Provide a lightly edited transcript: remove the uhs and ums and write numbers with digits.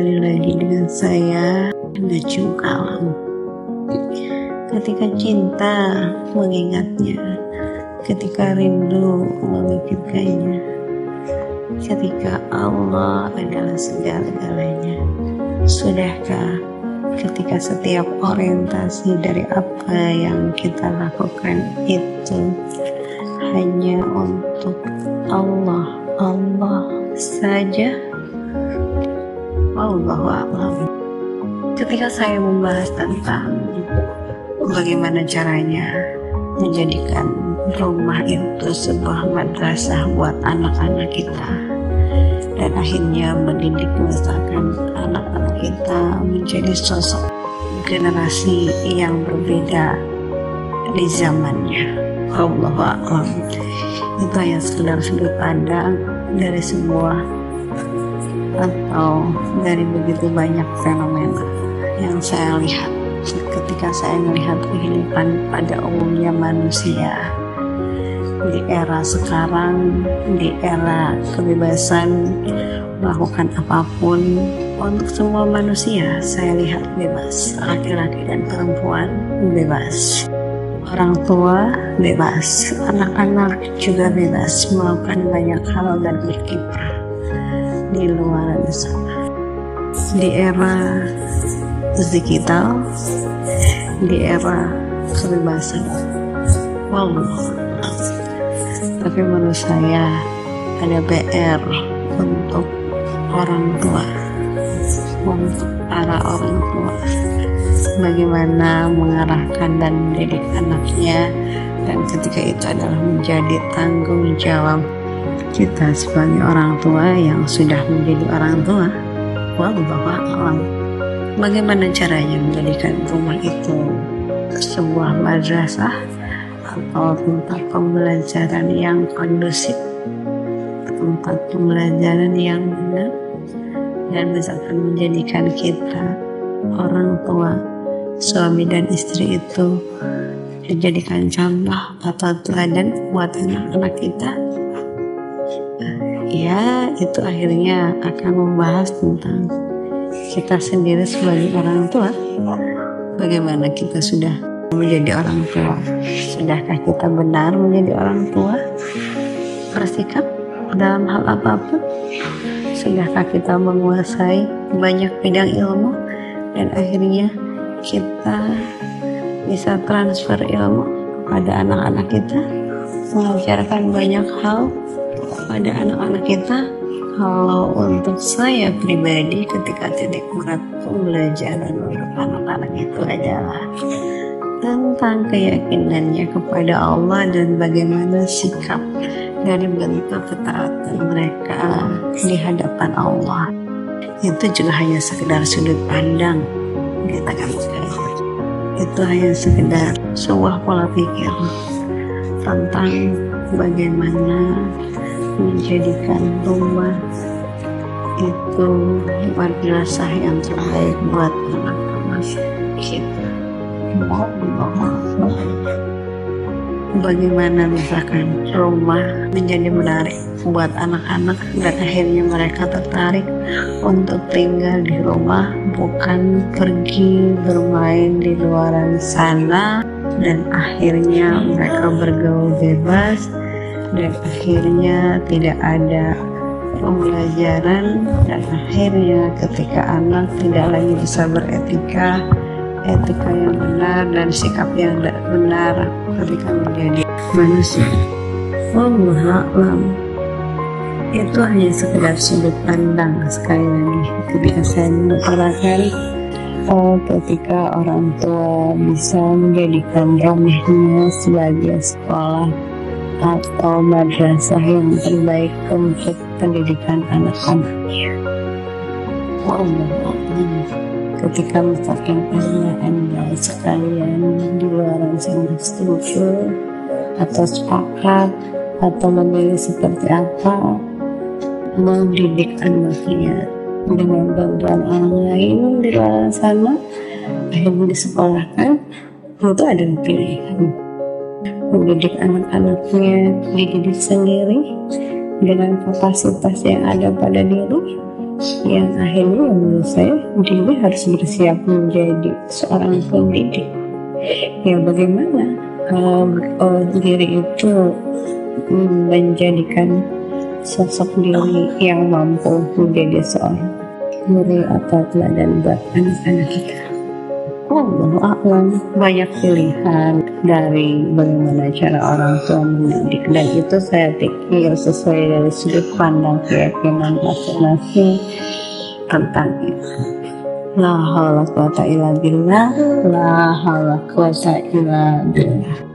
kembali lagi dengan saya Najum Kalam. Ketika cinta mengingatnya, ketika rindu memikirkannya, ketika Allah adalah segala-galanya, sudahkah ketika setiap orientasi dari apa yang kita lakukan itu hanya untuk Allah saja? Wallahu a'lam. Ketika saya membahas tentang bagaimana caranya menjadikan rumah itu sebuah madrasah buat anak-anak kita, dan akhirnya mendidik membesarkan anak-anak kita menjadi sosok generasi yang berbeda di zamannya. Wallahu a'lam. Itu hanya sekedar sudut pandang dari sebuah atau dari begitu banyak fenomena yang saya lihat ketika saya melihat kehidupan pada umumnya manusia di era sekarang, di era kebebasan melakukan apapun untuk semua manusia. Saya lihat bebas, laki-laki dan perempuan bebas, orang tua bebas, anak-anak juga bebas melakukan banyak hal dan berkiprah di luar sana. Di era digital, di era kebebasan, tapi menurut saya ada PR untuk orang tua, untuk para orang tua, bagaimana mengarahkan dan mendidik anaknya, dan ketika itu adalah menjadi tanggung jawab kita sebagai orang tua yang sudah menjadi orang tua. Wallahu a'lam. Bagaimana caranya menjadikan rumah itu sebuah madrasah atau tempat pembelajaran yang kondusif, tempat pembelajaran yang benar, dan bisa menjadikan kita orang tua, suami dan istri itu dijadikan contoh atau teladan buat anak-anak kita. Ya, itu akhirnya akan membahas tentang kita sendiri sebagai orang tua. Bagaimana kita sudah menjadi orang tua? Sudahkah kita benar menjadi orang tua? Bersikap dalam hal apapun? Sudahkah kita menguasai banyak bidang ilmu dan akhirnya kita bisa transfer ilmu kepada anak-anak kita, mengajarkan banyak hal pada anak-anak kita? Kalau untuk saya pribadi, ketika titik berat pembelajaran untuk anak-anak itu adalah tentang keyakinannya kepada Allah dan bagaimana sikap dari bentuk ketaatan mereka di hadapan Allah. Itu juga hanya sekedar sudut pandang kita kan sekali. Itu hanya sekedar sebuah pola pikir tentang bagaimana menjadikan rumah itu madrasah yang terbaik buat anak-anak kita. Bagaimana misalkan rumah menjadi menarik buat anak-anak dan akhirnya mereka tertarik untuk tinggal di rumah, bukan pergi bermain di luar sana, dan akhirnya mereka bergaul bebas, dan akhirnya tidak ada pembelajaran, dan akhirnya ketika anak tidak lagi bisa beretika, etika yang benar dan sikap yang benar ketika menjadi manusia. Wallahu a'lam. Itu hanya sekedar sudut pandang. Sekali lagi ketika saya mengutarakan ketika orang tua bisa menjadikan rumahnya sebagai sekolah atau madrasah yang terbaik untuk pendidikan anak-anaknya. Ketika misalkan Anda sekalian di luar sana setuju atau sepakat atau memilih seperti apa mendidik anaknya dengan bantuan orang lain di luar sana, akhirnya disekolahkan, itu ada pilihan. Mendidik anak-anaknya dididik sendiri dengan kapasitas yang ada pada diri, yang akhirnya menurut saya diri harus bersiap menjadi seorang pendidik. Ya bagaimana kalau diri itu menjadikan sosok diri yang mampu menjadi seorang guru atau teladan buat anak-anak kita. Allahu a'lam. Banyak pilihan dari bagaimana cara orang tua mendidik, dan itu saya pikir sesuai dari sudut pandang keyakinan masing-masing tentang itu. La haula quwata illa billah, la haula quwata illa billah.